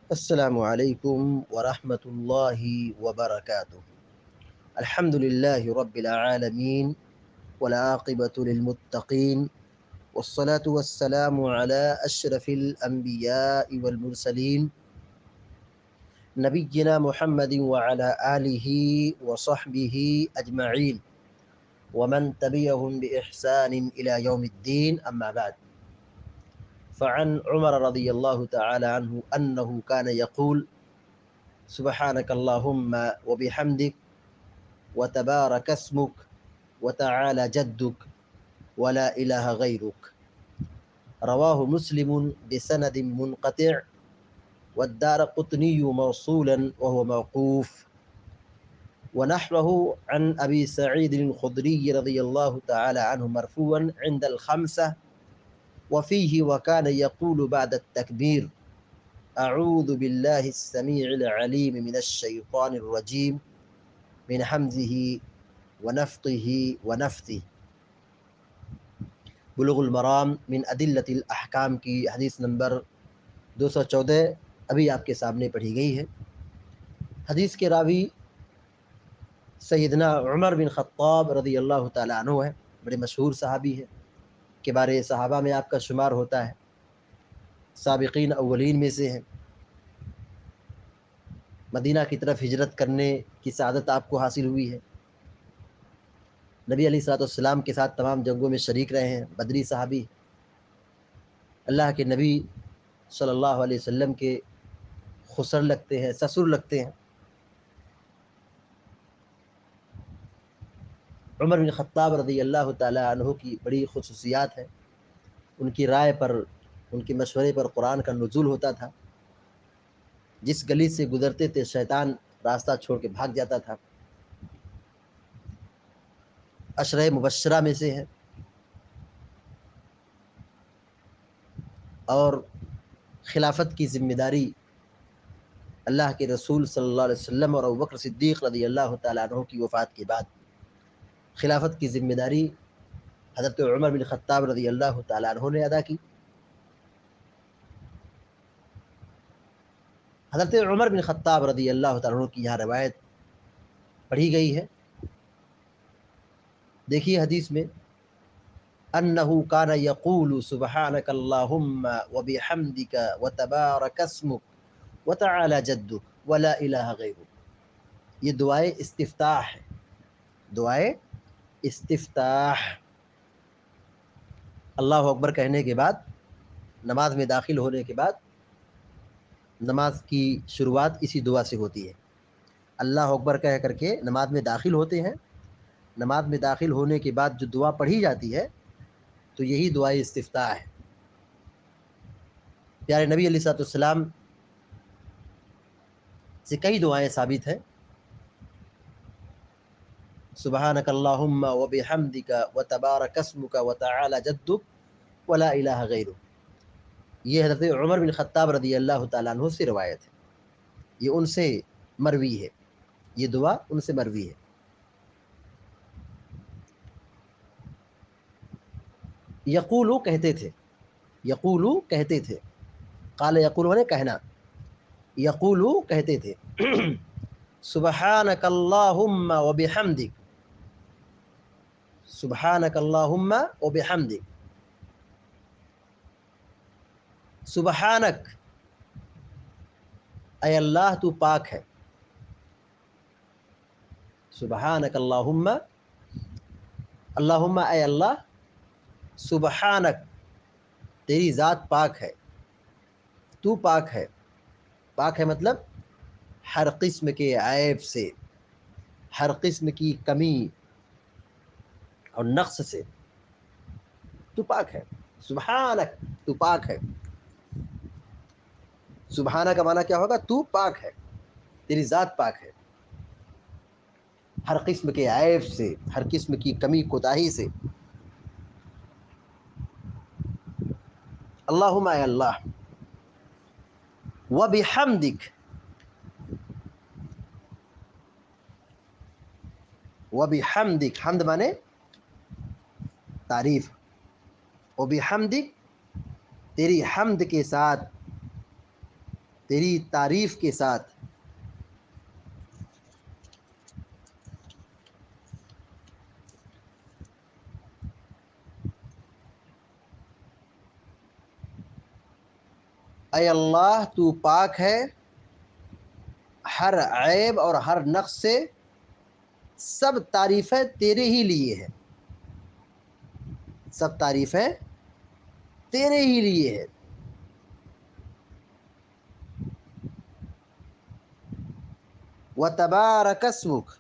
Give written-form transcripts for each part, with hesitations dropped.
السلام علیکم ورحمۃ اللہ وبرکاتہ۔ الحمد للہ رب العالمین والعاقبۃ للمتقین والصلاة والسلام علی اشرف الانبیاء والمرسلین نبینا محمد وعلی آلہ وصحبہ اجمعین ومن تبعهم بإحسان إلى يوم الدين أما بعد، فعن عمر رضی اللہ تعالی عنہ أنه كان يقول سبحانك اللهم وبحمدك وتبارك اسمك وتعالى جدك ولا إله غيرك، رواه مسلم بسند منقطع والدارقطني موصولا وهو موقوف، ونحوه عن أبي سعيد الخدري رضي الله تعالى عنه مرفوعا عند الخمسة، وفيه وكان يقول بعد التكبير أعوذ بالله السميع العليم من الشيطان الرجيم من حمزه ونفقه ونفثه۔ بلوغ المرام من ادلۃ الاحکام کی حدیث نمبر 214 ابھی آپ کے سامنے پڑھی گئی ہے۔ حدیث کے راوی سیدنا عمر بن خطاب رضی اللہ تعالیٰ عنہ ہے، بڑے مشہور صحابی ہیں، کبار صحابہ میں آپ کا شمار ہوتا ہے، سابقین اولین میں سے ہیں۔ مدینہ کی طرف ہجرت کرنے کی سعادت آپ کو حاصل ہوئی ہے، نبی علیہ الصلوۃ والسلام کے ساتھ تمام جنگوں میں شریک رہے ہیں، بدری صحابی، اللہ کے نبی صلی اللہ علیہ وسلم کے خسر لگتے ہیں، سسر لگتے ہیں۔ عمر بن خطاب رضی اللہ تعالی عنہ کی بڑی خصوصیات ہیں، ان کی رائے پر، ان کے مشورے پر قرآن کا نزول ہوتا تھا، جس گلی سے گزرتے تھے شیطان راستہ چھوڑ کے بھاگ جاتا تھا۔ عشرہ مبشرہ میں سے ہے، اور خلافت کی ذمہ داری اللہ کے رسول صلی اللہ علیہ وسلم اور ابوبکر صدیق رضی اللہ تعالیٰ عنہ کی وفات کے بعد خلافت کی ذمہ داری حضرت عمر بن خطاب رضی اللہ تعالیٰ عنہ نے ادا کی۔ حضرت عمر بن خطاب رضی اللہ تعالیٰ عنہ کی یہاں روایت پڑھی گئی ہے، دیکھیے حدیث میں انہ کان یقول سبحانک اللہم وبحمدک وتبارک اسمک وتعالی جدک ولا الہ غیرک، یہ دعائے استفتاح ہے، دعائے استفتاح۔ اللہ اکبر کہنے کے بعد، نماز میں داخل ہونے کے بعد، نماز کی شروعات اسی دعا سے ہوتی ہے۔ اللہ اکبر کہہ کر کے نماز میں داخل ہوتے ہیں، نماز میں داخل ہونے کے بعد جو دعا پڑھی جاتی ہے تو یہی دعائے استفتاح ہے۔ پیارے نبی علیہ الصلوۃ والسلام سے کئی دعائیں ثابت ہیں، سبحانک اللہم وبحمدک وتبارک اسمک وتعالی جدک ولا الہ غیرک، یہ حضرت عمر بن خطاب رضی اللہ تعالیٰ عنہ سے روایت ہے، یہ ان سے مروی ہے، یہ دعا ان سے مروی ہے۔ یقولو کہتے تھے، یقولو کہتے تھے، قال یقولو نے کہنا، یقولو کہتے تھے سبحانک اللہم وبحمدک، سبحانک اللہم وبحمدک، سبحانک اے اللہ تو پاک ہے، سبحانک اللہم، اللہم اے اللہ، سبحانک تیری ذات پاک ہے، تو پاک ہے، پاک ہے مطلب ہر قسم کے عیب سے، ہر قسم کی کمی اور نقص سے تو پاک ہے، سبحانک تو پاک ہے۔ سبحانہ کا معنی کیا ہوگا؟ تو پاک ہے، تیری ذات پاک ہے، ہر قسم کے عیب سے، ہر قسم کی کمی کوتاہی سے۔ اللہم اے اللہ، وبحمدک، وبحمدک، حمد مانے تعریف، وبحمدک تیری حمد کے ساتھ، تیری تعریف کے ساتھ. اے اللہ تو پاک ہے ہر عیب اور ہر نقص سے، سب تعریفیں تیرے ہی لیے ہیں، سب تعریفیں تیرے ہی لیے ہیں. وتبارک اسمک،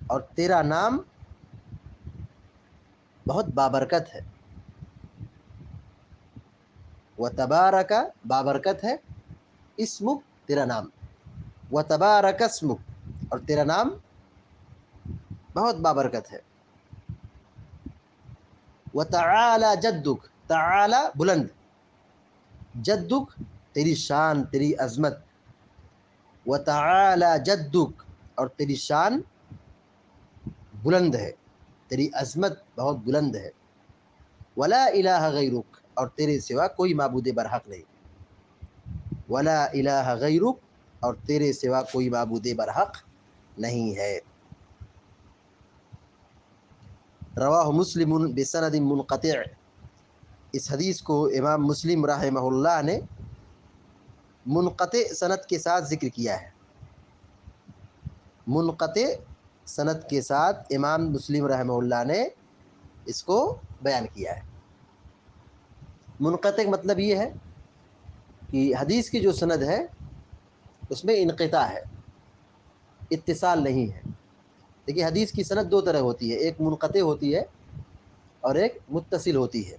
اور تیرا نام بہت بابرکت ہے. وتبارک بابرکت ہے، اسمک تیرا نام، وتبارک اسمک اور تیرا نام بہت بابرکت ہے. وتعالی جدک، تعالی بلند، جدک تیری شان تیری عظمت، وتعالی جدک اور تیری شان بلند ہے، تیری عظمت بہت بلند ہے. ولا الہ غیرک اور تیرے سوا کوئی معبود برحق نہیں، ولا الہ غیرک اور تیرے سوا کوئی معبود برحق نہیں ہے. رواہ مسلم بسند منقطع، اس حدیث کو امام مسلم رحمہ اللہ نے منقطع سند کے ساتھ ذکر کیا ہے. منقطع سند کے ساتھ امام مسلم رحمہ اللہ نے اس کو بیان کیا ہے. منقطع کا مطلب یہ ہے کہ حدیث کی جو سند ہے اس میں انقطاع ہے، اتصال نہیں ہے. دیکھیے حدیث کی سند دو طرح ہوتی ہے، ایک منقطع ہوتی ہے اور ایک متصل ہوتی ہے.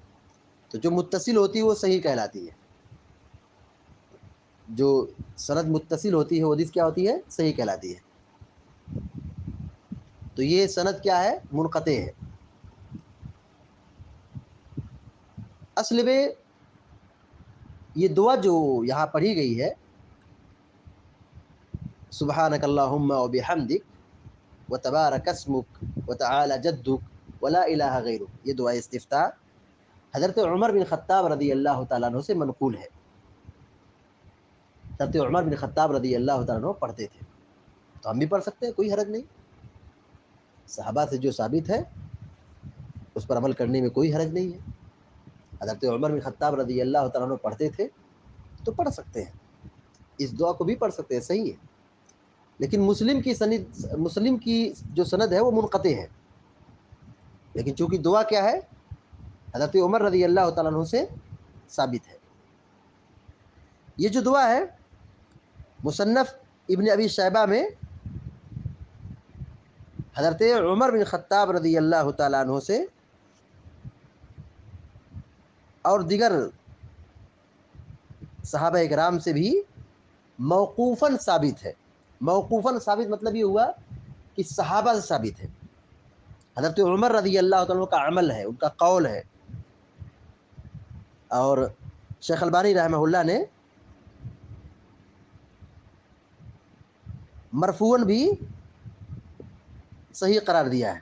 تو جو متصل ہوتی ہے وہ صحیح کہلاتی ہے، جو سند متصل ہوتی ہے وہ حدیث کیا ہوتی ہے؟ صحیح کہلاتی ہے. تو یہ سند کیا ہے؟ منقطع ہے. اصل میں یہ دعا جو یہاں پڑھی گئی ہے، سبحانک اللہم وبحمدک وتبارک اسمک وتعالی جدک ولا الہ غیرک، یہ دعا استفتاح حضرت عمر بن خطاب رضی اللہ تعالیٰ عنہ سے منقول ہے. حضرت عمر بن خطاب رضی اللہ تعالیٰ عنہ پڑھتے تھے، تو ہم بھی پڑھ سکتے ہیں، کوئی حرج نہیں. صحابہ سے جو ثابت ہے اس پر عمل کرنے میں کوئی حرج نہیں ہے. حضرت عمر بن خطاب رضی اللہ تعالیٰ عنہ پڑھتے تھے تو پڑھ سکتے ہیں، اس دعا کو بھی پڑھ سکتے ہیں، صحیح ہے. لیکن مسلم کی جو سند ہے وہ منقطع ہے. لیکن چونکہ دعا کیا ہے؟ حضرت عمر رضی اللہ تعالیٰ عنہ سے ثابت ہے. یہ جو دعا ہے مصنف ابن ابی شیبہ میں حضرت عمر بن خطاب رضی اللہ تعالیٰ عنہ سے اور دیگر صحابہ اکرام سے بھی موقوفاً ثابت ہے. موقوفاً ثابت مطلب یہ ہوا کہ صحابہ سے ثابت ہے. حضرت عمر رضی اللہ تعالیٰ عنہ کا عمل ہے، ان کا قول ہے. اور شیخ البانی رحمہ اللہ نے مرفوعاً بھی صحیح قرار دیا ہے.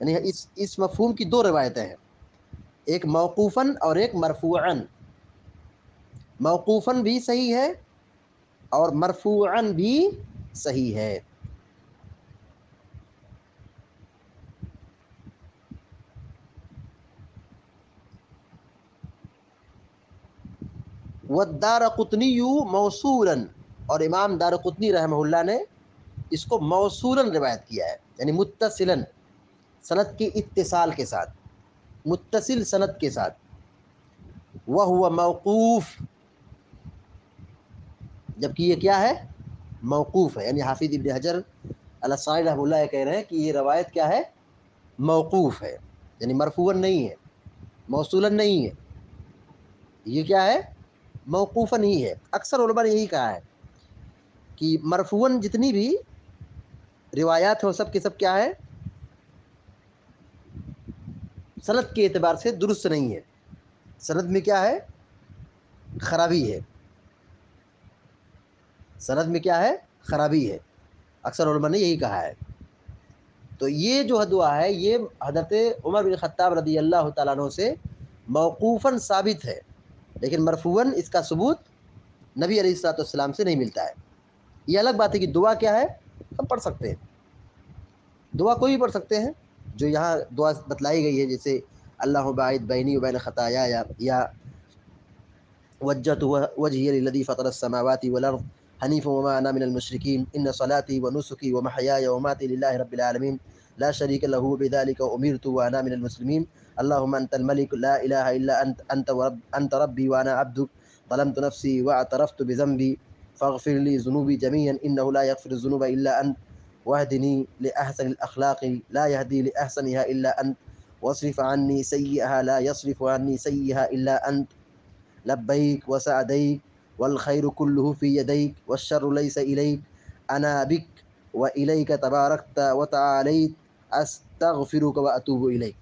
یعنی اس مفہوم کی دو روایتیں ہیں، ایک موقوفاً اور ایک مرفوعاً. موقوفاً بھی صحیح ہے اور مرفوعاً بھی صحیح ہے. والدارقطنی موصولاً، اور امام دارقطنی رحمہ اللہ نے اس کو موصولاً روایت کیا ہے، یعنی متصلاً، سند کی اتصال کے ساتھ، متصل سند کے ساتھ. وہو موقوف، جبکہ یہ کیا ہے؟ موقوف ہے. یعنی حافظ ابن حجر الاسقلانی رحمہ اللہ کہہ رہے ہیں کہ یہ روایت کیا ہے؟ موقوف ہے، یعنی مرفوعاً نہیں ہے، موصولاً نہیں ہے. یہ کیا ہے؟ موقوفاً ہی ہے. اکثر علماء نے یہی کہا ہے کہ مرفوعاً جتنی بھی روایات ہیں وہ سب کے سب کیا ہے؟ سند کے اعتبار سے درست نہیں ہے، سند میں کیا ہے؟ خرابی ہے. سند میں کیا ہے؟ خرابی ہے. اکثر علماء نے یہی کہا ہے. تو یہ جو دعا ہے یہ حضرت عمر بن خطاب رضی اللہ تعالیٰ عنہ سے موقوفاً ثابت ہے، لیکن مرفوعاً اس کا ثبوت نبی علیہ الصلوۃ والسلام سے نہیں ملتا ہے۔ یہ الگ بات ہے کہ دعا کیا ہے، ہم پڑھ سکتے ہیں، دعا کوئی بھی پڑھ سکتے ہیں، جو یہاں دعا بتلائی گئی ہے، جیسے اللہ باعث بینی و بین خطایا، یا وجہت وجہی للذی فطر السماوات والارض حنیفا وما انا من المشرکین ان صلاتي ونسكي ومحیاي ومماتي للہ رب العالمین لا شریک له بذلك امرت وانا من المسلمین اللهم انت الملك لا اله الا انت ربي وانا عبدك ظلمت نفسي واعترفت بذنبي فاغفر لي ذنوبي جميعا انه لا يغفر الذنوب الا انت واهدني لاحسن الاخلاق لا يهدي لاحسنها الا انت واصرف عني سيئها لا يصرف عني سيئها الا انت لبیک وسعدیک والخیر کلہ فی یدیک والشر لیس الیک انا بک والیک تبارکت وتعالیت استغفرک واتوب الیک۔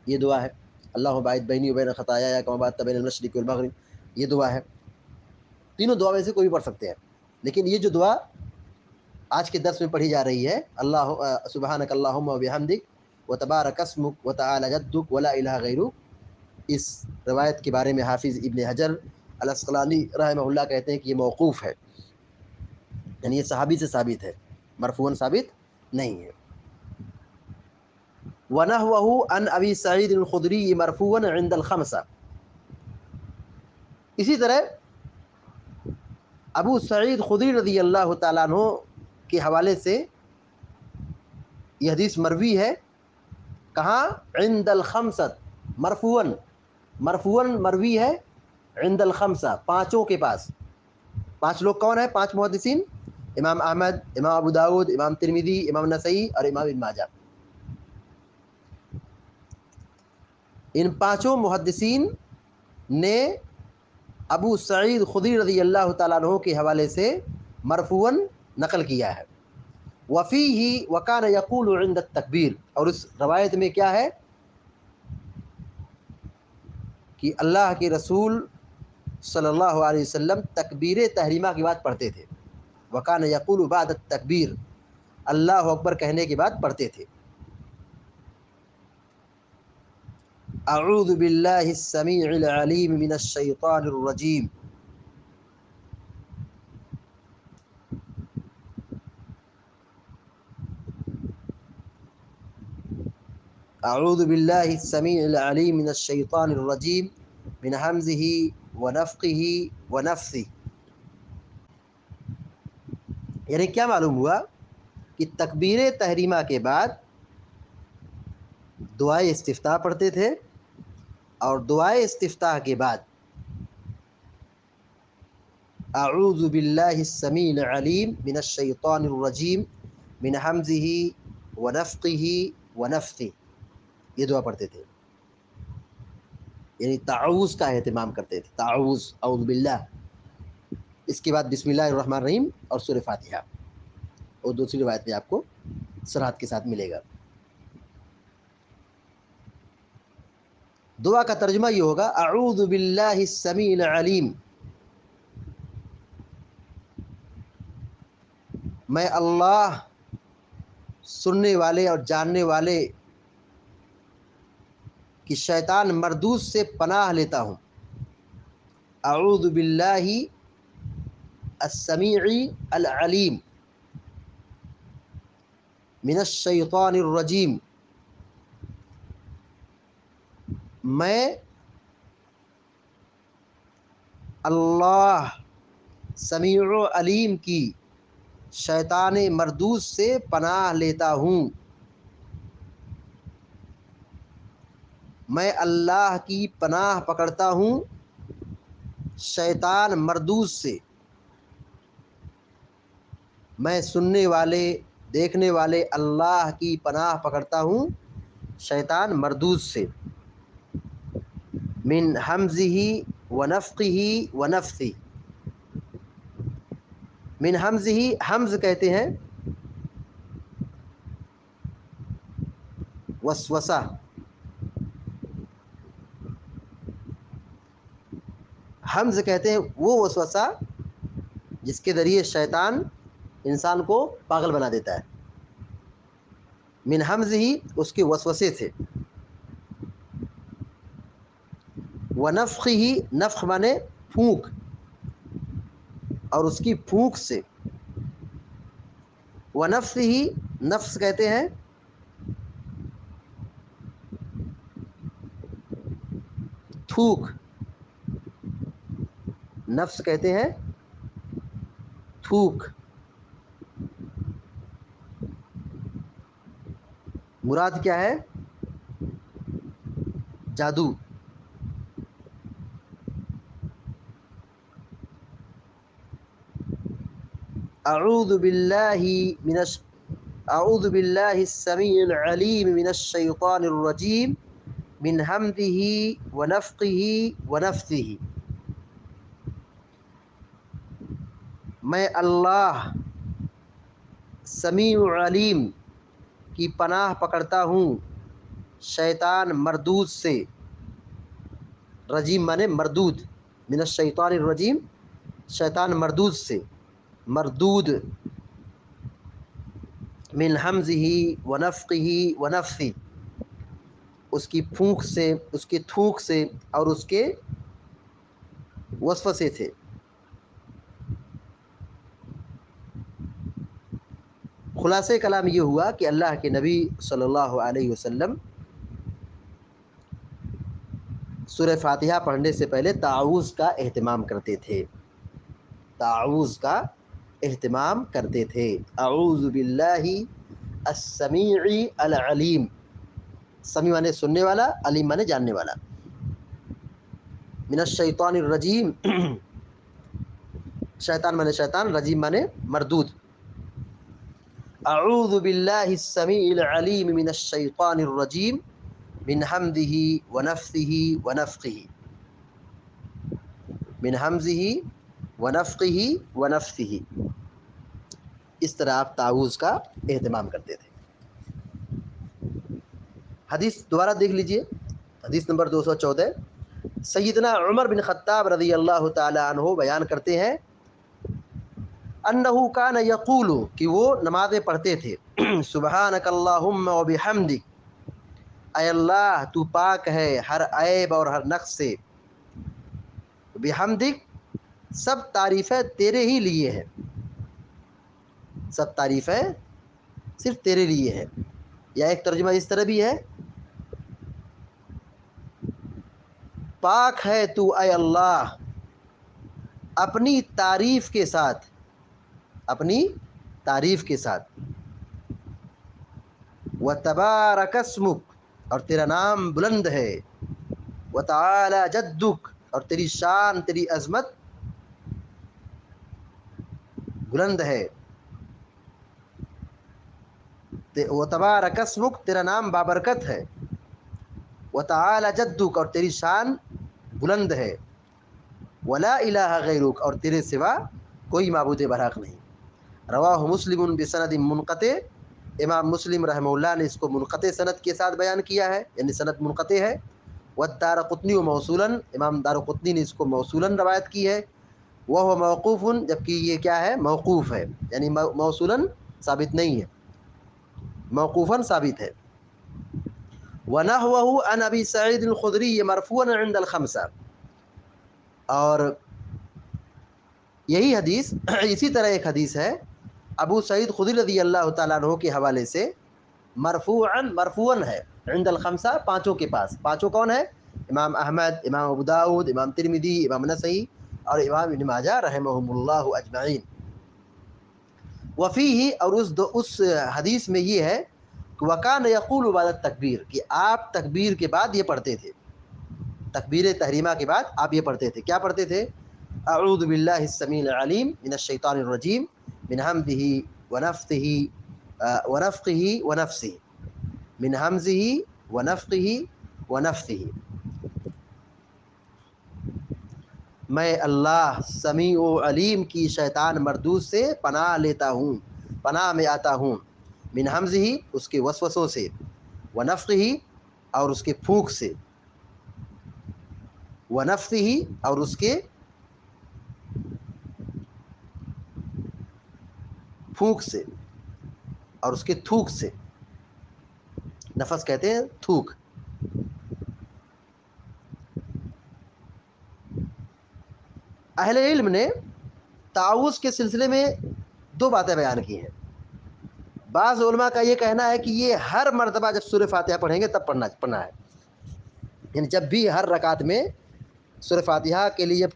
یہ دعا ہے، اللہ باعث بینی و بین خطایا کما باعدت بین المشرق والمغرب، یہ دعا ہے۔ تینوں دعا میں سے کوئی بھی پڑھ سکتے ہیں، لیکن یہ جو دعا آج کے درس میں پڑھی جا رہی ہے، اللہ سبحانک اللہم وبحمدک وتبارک اسمک وتعالی جدک ولا الہ غیرک، اس روایت کے بارے میں حافظ ابن حجر الاسقلانی رحمہ اللہ کہتے ہیں کہ یہ موقوف ہے، یعنی یہ صحابی سے ثابت ہے، مرفوعاً ثابت نہیں ہے۔ وَنَحْوَهُ عن ابی سعید الخدری مرفوعاً عند الخمسہ، اسی طرح ابو سعید خدری رضی اللہ تعالیٰ عنہ کے حوالے سے یہ حدیث مروی ہے، کہاں؟ عند الخمسۃ، مرفوعاً مروی ہے عند الخمسہ، پانچوں کے پاس۔ پانچ لوگ کون ہیں؟ پانچ محدثین، امام احمد، امام ابو داود، امام ترمذی، امام نسائی اور امام ابن ماجہ۔ ان پانچوں محدثین نے ابو سعید خدری رضی اللہ تعالیٰ عنہ کے حوالے سے مرفوعاً نقل کیا ہے۔ وفیہ وکان یقول عند التکبیر، اور اس روایت میں کیا ہے کہ اللہ کے رسول صلی اللہ علیہ وسلم تکبیر تحریمہ کی بات پڑھتے تھے، وکان یقول بعد التکبیر، اللہ اکبر کہنے کے بعد پڑھتے تھے، اعوذ باللہ السمیع العلیم من الشیطان الرجیم، اعوذ باللہ السمیع العلیم من الشیطان الرجیم من حمزہ ونفخہ ونفثہ۔ یعنی کیا معلوم ہوا کہ تکبیر تحریمہ کے بعد دعائے استفتاح پڑھتے تھے، اور دعائے استفتاح کے بعد اعوذ باللہ السمیع العلیم من الشیطان الرجیم من حمزہ ونفخہ ونفثہ، یہ دعا پڑھتے تھے، یعنی تعوذ کا اہتمام کرتے تھے، تعوذ، اعوذ باللہ، اس کے بعد بسم اللہ الرحمن الرحیم اور سورہ فاتحہ، اور دوسری روایت میں آپ کو سرحد کے ساتھ ملے گا۔ دعا کا ترجمہ یہ ہوگا اعوذ باللہ السمیع العلیم، میں اللہ سننے والے اور جاننے والے کہ شیطان مردود سے پناہ لیتا ہوں، اعوذ باللہ السمیع العلیم من الشیطان الرجیم، میں اللہ سمیع و علیم کی شیطان مردود سے پناہ لیتا ہوں، میں اللہ کی پناہ پکڑتا ہوں شیطان مردود سے، میں سننے والے دیکھنے والے اللہ کی پناہ پکڑتا ہوں شیطان مردود سے، من حمزہ ونفخہ ونفثہ، من حمزہ، حمز کہتے ہیں وسوسہ، حمز کہتے ہیں وہ وسوسہ جس کے ذریعے شیطان انسان کو پاگل بنا دیتا ہے، من حمزہ، اس کے وسوسے سے، ونفخہ، نفخ مانے پھونک، اور اس کی پھونک سے، ونفثہ، نفس کہتے ہیں تھوک، نفس کہتے ہیں تھوک، مراد کیا ہے؟ جادو۔ اعوذ باللہ من اعوذ باللہ السمیع العلیم من الشیطان الرجیم من حمدہ ونفخہ ونفثہ، میں اللہ سمیع علیم کی پناہ پکڑتا ہوں شیطان مردود سے، رجیم مانے مردود، من الشیطان الرجیم، شیطان مردود سے، مردود، من حمزہ ونفخہ ونفثہ، اس کی پھونک سے، اس کی تھوک سے، اور اس کے وسوسے سے۔ خلاصہ کلام یہ ہوا کہ اللہ کے نبی صلی اللہ علیہ وسلم سورہ فاتحہ پڑھنے سے پہلے تعوذ کا اہتمام کرتے تھے، تعوذ کا اہتمام کرتے تھے۔ اعوذ باللہ السمیع العلیم، سمیع مانے سننے والا، علیم مانے جاننے والا، من الشیطان الرجیم، شیطان مانے شیطان، رجیم مانے مردود۔ اعوذ باللہ السمیع العلیم من الشیطان الرجیم من حمدہ ونفثہ ونفخہ، من حمزہ ونفخہ ونفثہ، اس طرح آپ تعوذ کا اہتمام کرتے تھے۔ حدیث دوبارہ دیکھ لیجئے، حدیث نمبر 214، سیدنا عمر بن خطاب رضی اللہ تعالی عنہ بیان کرتے ہیں، انہ کان یقول، کہ وہ نمازیں پڑھتے تھے، سبحانک اللہم وبحمدک، اے اللہ تو پاک ہے ہر عیب اور ہر نقص سے، بحمدک، سب تعریفیں تیرے ہی لیے ہیں، سب تعریفیں صرف تیرے لیے ہے۔ یا ایک ترجمہ اس طرح بھی ہے، پاک ہے تو اے اللہ اپنی تعریف کے ساتھ، اپنی تعریف کے ساتھ، وتبارک اسمک، اور تیرا نام بلند ہے، وتعالی جدک، اور تیری شان، تیری عظمت بلند ہے، وتبارک اسمک، تیرا نام بابرکت ہے، وتعالی جدک، اور تیری شان بلند ہے، ولا الہ غیرک، اور تیرے سوا کوئی معبود برحق نہیں۔ رواہ مسلم بسند منقطع، امام مسلم رحمہ اللہ نے اس کو منقطع سند کے ساتھ بیان کیا ہے، یعنی سند منقطع ہے۔ والدارقطنی موصولا، امام دارقطنی نے اس کو موصولا روایت کی ہے، وہ موقوف، جبکہ یہ کیا ہے؟ موقوف ہے، یعنی موصولا ثابت نہیں ہے، موقوفا ثابت ہے۔ ونحوه عن ابی سعید الخدری مرفوعا عند الخمسہ، اور یہی حدیث، اسی طرح ایک حدیث ہے ابو سعید خدری رضی اللہ تعالیٰ عنہ کے حوالے سے مرفوعاً ہے، عند الخمسہ، پانچوں کے پاس۔ پانچوں کون ہے؟ امام احمد، امام ابو داؤد، امام ترمذی، امام نسائی اور امام ابن ماجہ رحمہم اللہ اجمعین۔ وفیہ، اور اس حدیث میں یہ ہے کہ وکان یقول بعد التکبیر، کہ آپ تکبیر کے بعد یہ پڑھتے تھے، تکبیر تحریمہ کے بعد آپ یہ پڑھتے تھے، کیا پڑھتے تھے؟ اعوذ باللہ السمیع العلیم من الشیطان الرجیم من حمدہ ونفثہ ونفخہ ونفثہ، من حمزہ ونفخہ ونفثہ، میں اللہ سمیع و علیم کی شیطان مردود سے پناہ لیتا ہوں، پناہ میں آتا ہوں، من حمزہ، اس کے وسوسوں سے، ونفخہ، اور اس کے پھونک سے، ونفثہ، اور اس کے پھونک سے، اور اس کے تھوک سے، نفس کہتے ہیں تھوک۔ اہل علم نے تعوذ کے سلسلے میں دو باتیں بیان کی ہیں. بعض علماء کا یہ کہنا ہے کہ یہ ہر مرتبہ جب سورہ فاتحہ پڑھیں گے تب پڑھنا ہے. یعنی جب بھی ہر رکعت میں سورہ فاتحہ کے لیے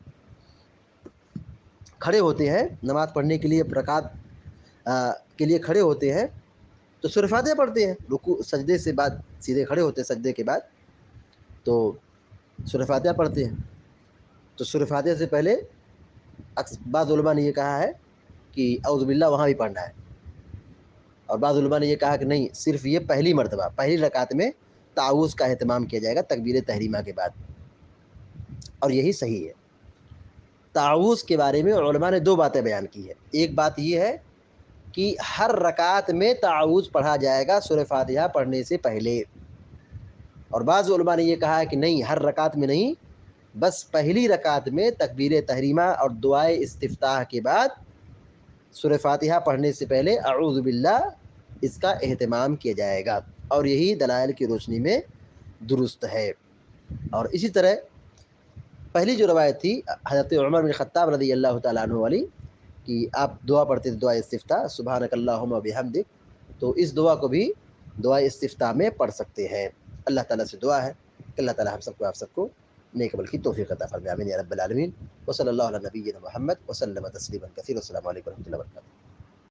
کھڑے ہوتے ہیں، نماز پڑھنے کے لیے رکعت کے لیے کھڑے ہوتے ہیں تو سورہ فاتحہ پڑھتے ہیں. رکوع سجدے سے بعد سیدھے کھڑے ہوتے ہیں، سجدے کے بعد تو سورہ فاتحہ پڑھتے ہیں. تو سورہ فاتحہ سے پہلے بعض علماء نے یہ کہا ہے کہ اعوذ باللہ وہاں بھی پڑھنا ہے، اور بعض علماء نے یہ کہا کہ نہیں، صرف یہ پہلی مرتبہ پہلی رکعت میں تعوذ کا اہتمام کیا جائے گا تکبیر تحریمہ کے بعد، اور یہی صحیح ہے. تعوذ کے بارے میں علماء نے دو باتیں بیان کی ہے. ایک بات یہ ہے کہ ہر رکعت میں تعوذ پڑھا جائے گا سورہ فاتحہ پڑھنے سے پہلے، اور بعض علماء نے یہ کہا ہے کہ نہیں، ہر رکعت میں نہیں، بس پہلی رکعت میں تکبیر تحریمہ اور دعائے استفتاح کے بعد سورہ فاتحہ پڑھنے سے پہلے اعوذ باللہ اس کا اہتمام کیا جائے گا، اور یہی دلائل کی روشنی میں درست ہے. اور اسی طرح پہلی جو روایت تھی حضرت عمر بن خطاب رضی اللہ تعالیٰ عنہ والی کہ آپ دعا پڑھتے تھے، دعا استفتاح سبحانک اللہم و بحمدک، تو اس دعا کو بھی دعا استفتاح میں پڑھ سکتے ہیں. اللہ تعالیٰ سے دعا ہے کہ اللہ تعالیٰ ہم سب کو آپ سب کو نیک عمل کی توفیق عطا فرمائے. آمین یا رب العالمین. وصلی اللہ علی نبینا محمد وسلم تسلیما کثیرا. السلام علیکم و رحمۃ اللہ وبرکاتہ.